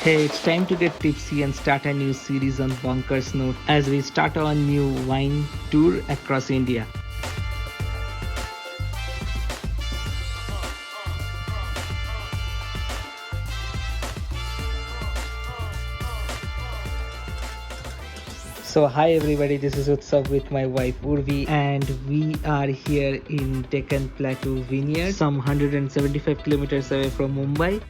Hey, it's time to get tipsy and start a new series on Bonkers Note as we start our new wine tour across India. So, hi everybody, this is Utsav with my wife Urvi, and we are here in Deccan Plateau Vineyard, some 175 kilometers away from Mumbai,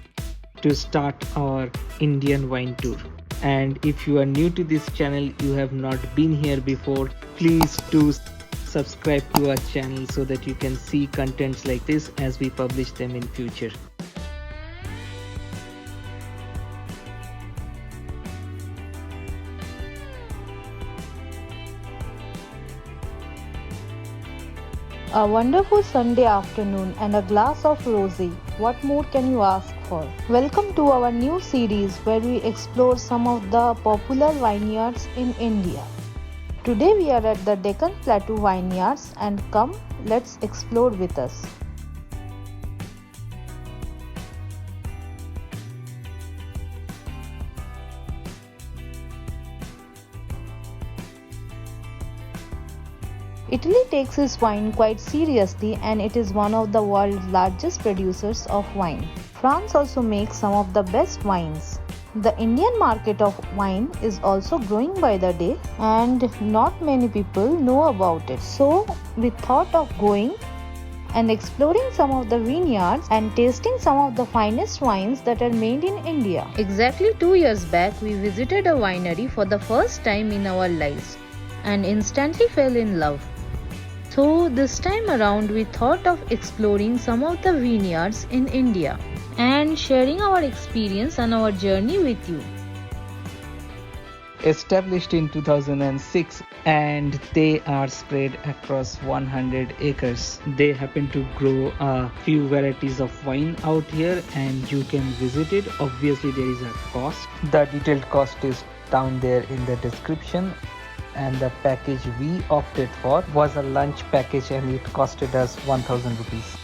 to start our Indian wine tour. And if you are new to this channel, you have not been here before, please do subscribe to our channel so that you can see contents like this as we publish them in future. A wonderful Sunday afternoon and a glass of rosé. What more can you ask for? Welcome to our new series where we explore some of the popular vineyards in India. Today we are at the Deccan Plateau Vineyards and come, let's explore with us. Italy takes its wine quite seriously and it is one of the world's largest producers of wine. France also makes some of the best wines. The Indian market of wine is also growing by the day and not many people know about it. So we thought of going and exploring some of the vineyards and tasting some of the finest wines that are made in India. Exactly 2 years back, we visited a winery for the first time in our lives and instantly fell in love. So this time around we thought of exploring some of the vineyards in India and sharing our experience and our journey with you. Established in 2006 and they are spread across 100 acres. They happen to grow a few varieties of wine out here and you can visit it. Obviously there is a cost. The detailed cost is down there in the description. And the package we opted for was a lunch package and it costed us 1000 rupees.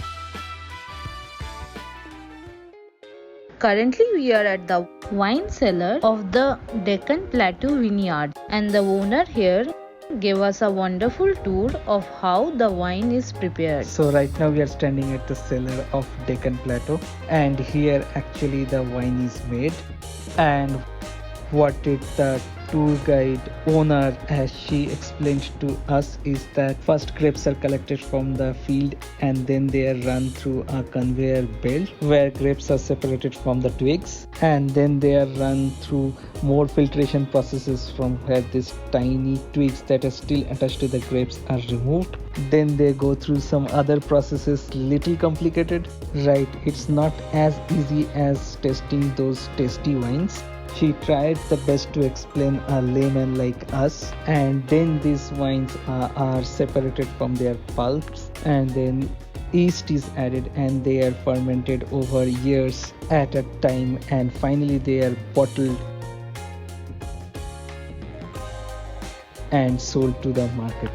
Currently we are at the wine cellar of the Deccan Plateau Vineyard and the owner here gave us a wonderful tour of how the wine is prepared. So right now we are standing at the cellar of Deccan Plateau and here actually the wine is made. And what did the tour guide owner, as she explained to us, is that first grapes are collected from the field and then they are run through a conveyor belt where grapes are separated from the twigs, and then they are run through more filtration processes from where these tiny twigs that are still attached to the grapes are removed. Then they go through some other processes, little complicated, right? It's not as easy as tasting those tasty wines. She tried the best to explain a layman like us, and then these wines are separated from their pulps and then yeast is added and they are fermented over years at a time, and finally they are bottled and sold to the market.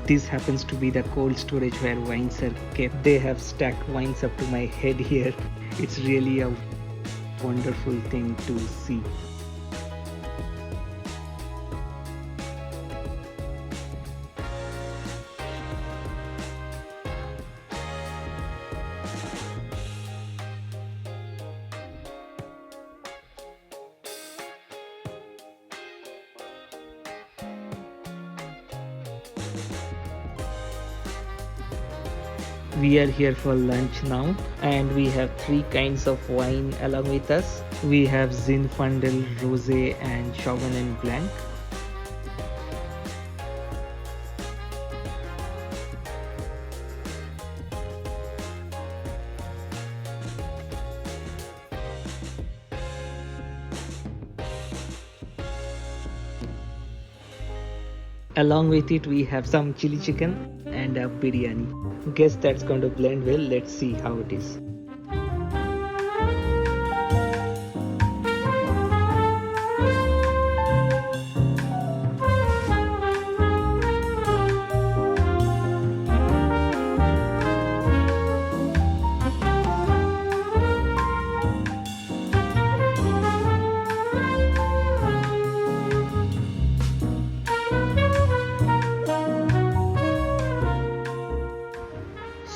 This happens to be the cold storage where wines are kept. They have stacked wines up to my head here. It's really a wonderful thing to see. We are here for lunch now and we have three kinds of wine along with us. We have Zinfandel, Rosé and Sauvignon Blanc. Along with it, we have some chili chicken and a biryani. Guess that's going to blend well. Let's see how it is.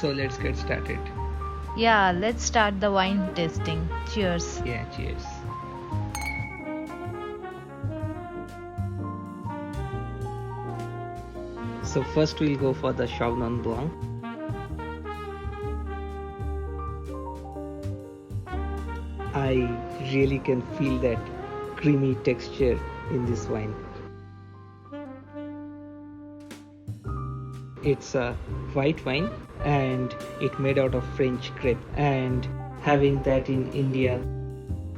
So let's get started. Yeah, let's start the wine tasting. Cheers. Yeah, cheers. So first we'll go for the Sauvignon Blanc. I really can feel that creamy texture in this wine. It's a white wine and it made out of French grape, and having that in India,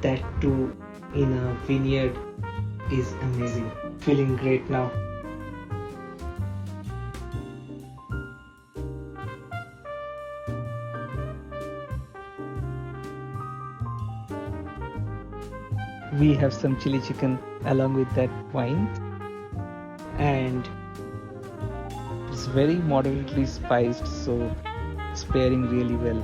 that too in a vineyard, is amazing. Feeling great now. We have some chili chicken along with that wine, and it's very moderately spiced, so it's pairing really well.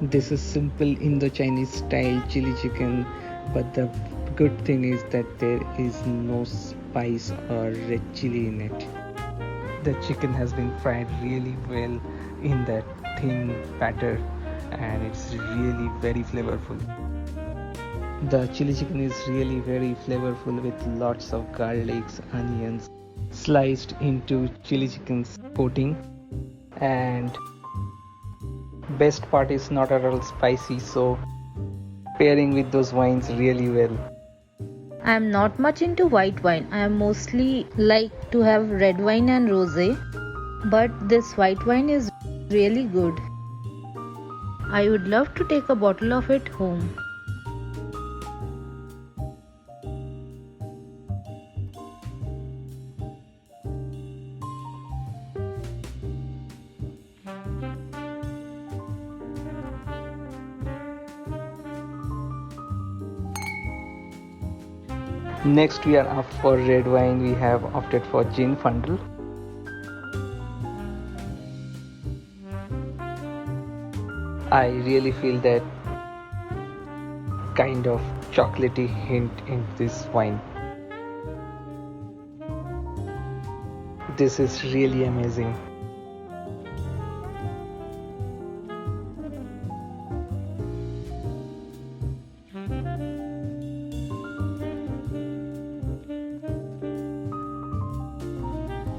This is simple Indo-Chinese style chili chicken, but the good thing is that there is no spice or red chili in it. The chicken has been fried really well in that thin batter, and it's really very flavorful. The chili chicken is really very flavorful with lots of garlics, onions sliced into chili chicken's coating, and best part is not at all spicy, so pairing with those wines really well. I am not much into white wine. I am mostly like to have red wine and rosé, but this white wine is really good. I would love to take a bottle of it home. Next we are up for red wine. We have opted for Zinfandel. I really feel that kind of chocolatey hint in this wine. This is really amazing.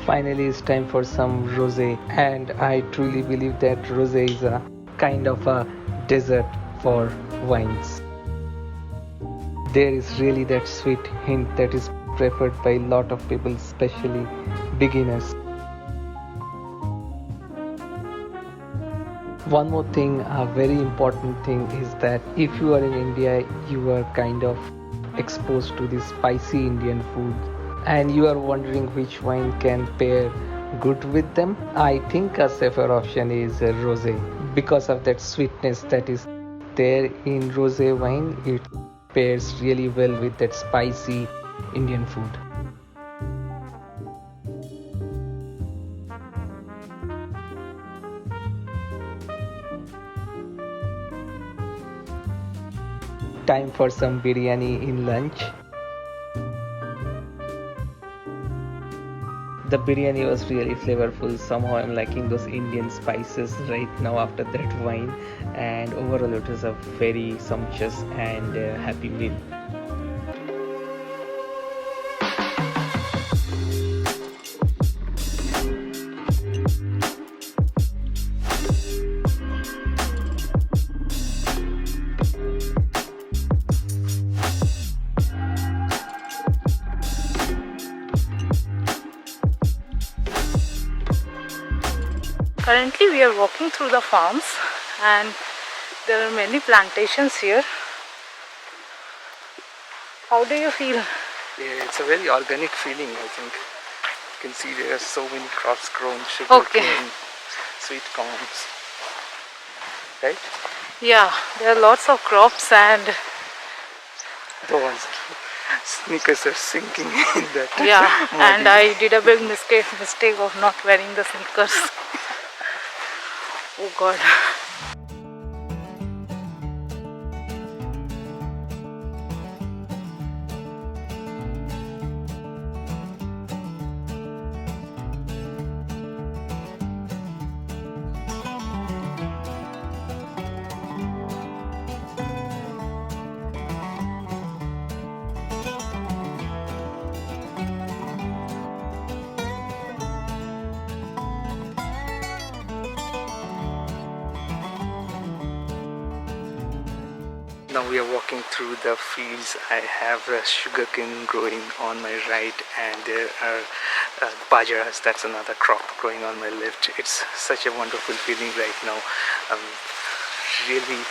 Finally, it's time for some rosé, and I truly believe that rosé is a kind of a dessert for wines. There is really that sweet hint that is preferred by a lot of people, especially beginners. One more thing, a very important thing, is that if you are in India, you are kind of exposed to this spicy Indian food, and you are wondering which wine can pair good with them. I think a safer option is a rosé, because of that sweetness that is there in rosé wine. It pairs really well with that spicy Indian food. Time for some biryani in lunch. The biryani was really flavorful. Somehow I'm liking those Indian spices right now after that wine, and overall it was a very sumptuous and happy meal. Currently we are walking through the farms and there are many plantations here. How do you feel? Yeah, it's a very organic feeling, I think. You can see there are so many crops grown, Okay. sugarcane, sweet corns, right? Yeah, there are lots of crops and Those sneakers are sinking in that. yeah, and muddy. I did a big mistake of not wearing the sneakers. Oh God. Now we are walking through the fields. I have sugarcane growing on my right, and there are bajaras, that's another crop, growing on my left. It's such a wonderful feeling right now. I'm really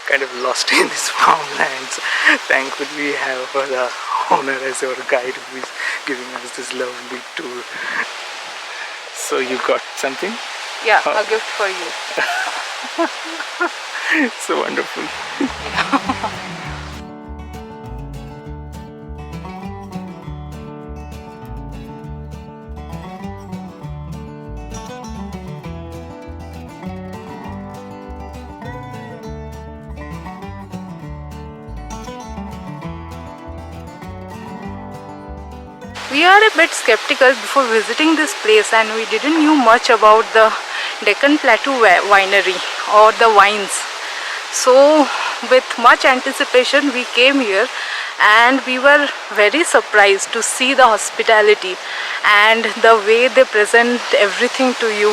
kind of lost in these farmlands. Thankfully we have the owner as our guide who is giving us this lovely tour. So you got something? Yeah, a gift for you. So wonderful. We are a bit skeptical before visiting this place, and we didn't know much about the Deccan Plateau winery or the wines. So with much anticipation we came here, and we were very surprised to see the hospitality and the way they present everything to you,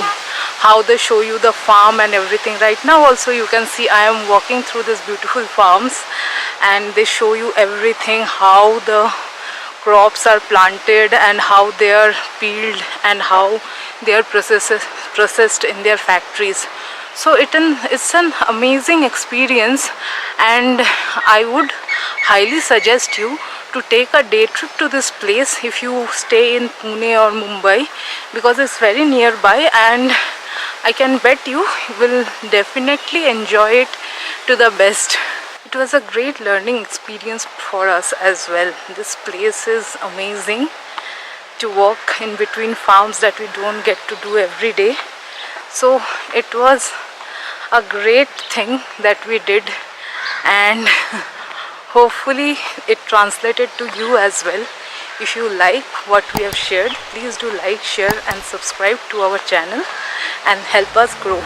how they show you the farm and everything. Right now also you can see I am walking through these beautiful farms, and they show you everything, how the crops are planted and how they are peeled and how they are processed in their factories. So it's an amazing experience, and I would highly suggest you to take a day trip to this place if you stay in Pune or Mumbai, because it's very nearby, and I can bet you will definitely enjoy it to the best. It was a great learning experience for us as well. This place is amazing to walk in between farms that we don't get to do every day. So it was a great thing that we did, and hopefully it translated to you as well. If you like what we have shared, please do like, share and subscribe to our channel and help us grow.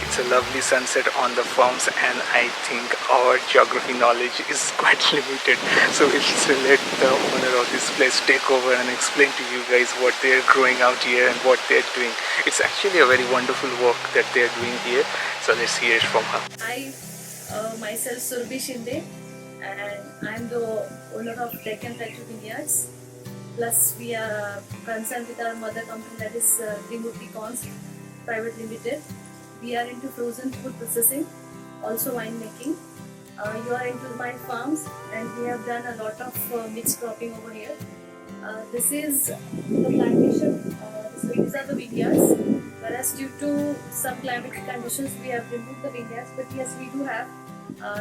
It's a lovely sunset on the farms, and I think our geography knowledge is quite limited. So we'll let the owner of this place take over and explain to you guys what they're growing out here and what they're doing. It's actually a very wonderful work that they're doing here. So let's hear it from her. I myself Surabhi Shinde, and I'm the owner of Deccan Plateau Vineyards. Plus we are concerned with our mother company, that is Trimurti Corns Private Limited. We are into frozen food processing, also winemaking. You are into my farms, and we have done a lot of mixed cropping over here. This is the plantation, these are the vineyards, whereas due to some climatic conditions we have removed the vineyards, but yes, we do have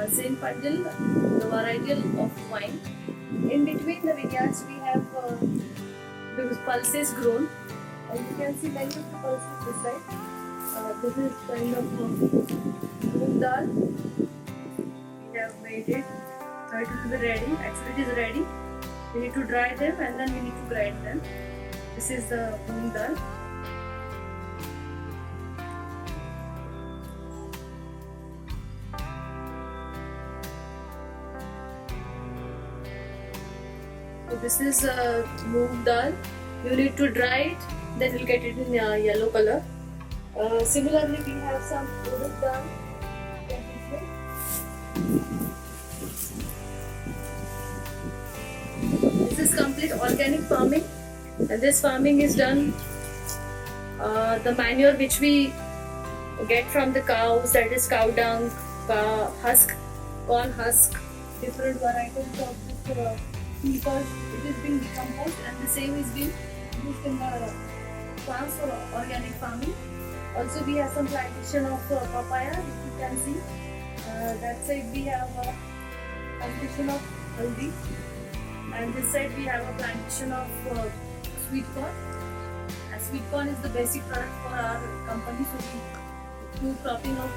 Zinfandel, the varietal of wine. In between the vineyards we have the pulses grown, and you can see many of the pulses this side. This is kind of moong dal. We have made it. Now it will be ready. Actually, it is ready. We need to dry them and then we need to grind them. This is the moong dal. So this is moong dal. You need to dry it. Then you'll get it in yellow color. Similarly, we have some urad dal. is complete organic farming, and this farming is done. The manure which we get from the cows, that is cow dung, husk, corn husk, different varieties of this people, it is being decomposed, and the same is being used in the plants for organic farming. Also, we have some plantation of papaya, if you can see. That side we have a plantation of haldi, and this side we have a plantation of sweet corn. Sweet corn is the basic product for our company, so we do cropping of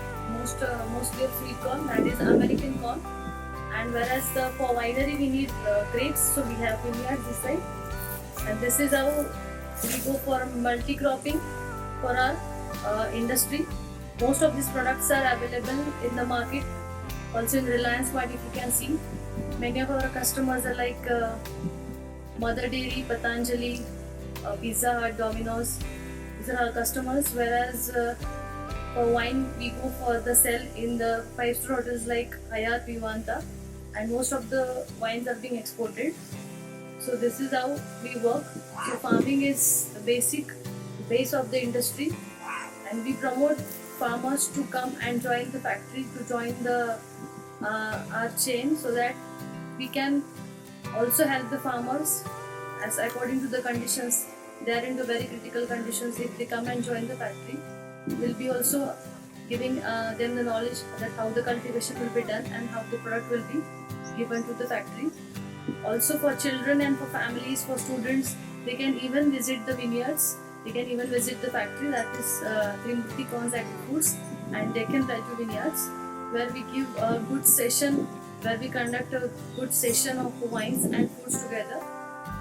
mostly of sweet corn, that is American corn. And whereas for winery we need grapes, so we have vineyards this side. And this is how we go for multi-cropping for our industry. Most of these products are available in the market, also in Reliance Mart, if you can see. Many of our customers are like Mother Dairy, Patanjali, Pizza Hut, Domino's. These are our customers. Whereas for wine, we go for the sell in the 5-star hotels like Hyatt, Vivanta, and most of the wines are being exported. So this is how we work. So farming is the base of the industry, and we promote farmers to come and join the factory, to join the our chain, so that we can also help the farmers as according to the conditions. They are into very critical conditions. If they come and join the factory, we'll be also giving them the knowledge that how the cultivation will be done and how the product will be given to the factory. Also for children and for families, for students, they can even visit the vineyards. They can even visit the factory, that is Trimurti Corns Agri-Foods and Deccan Plateau Vineyards, where we give a good session, where we conduct a good session of wines and foods together,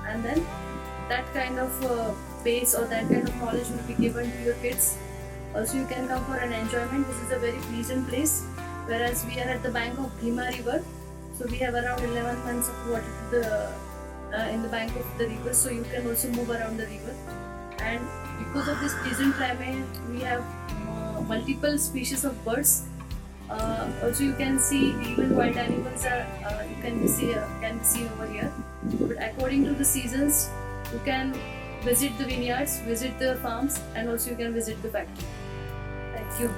and then that kind of base or that kind of knowledge will be given to your kids. Also, you can come for an enjoyment. This is a very pleasant place, whereas we are at the bank of Bhima River, so we have around 11 months of water to the in the bank of the river, so you can also move around the river. And because of this pleasant climate, we have multiple species of birds. Also, you can see even wild animals are you can be seen over here. But according to the seasons, you can visit the vineyards, visit the farms, and also you can visit the factory. Thank you.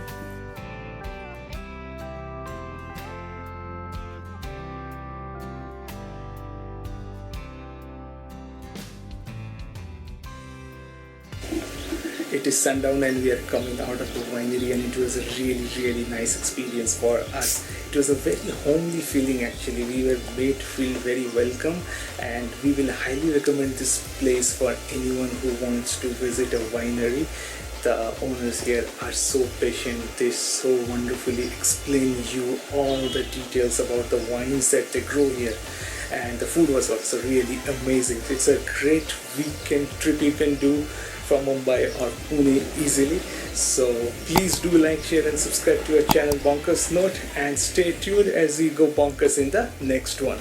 It is sundown and we are coming out of the winery, and it was a really nice experience for us. It was a very homely feeling actually. We were made to feel very welcome, and we will highly recommend this place for anyone who wants to visit a winery. The owners here are so patient. They so wonderfully explain you all the details about the wines that they grow here. And the food was also really amazing. It's a great weekend trip you can do from Mumbai or Pune easily. So please do like, share and subscribe to our channel Bonkers Note, and stay tuned as we go bonkers in the next one.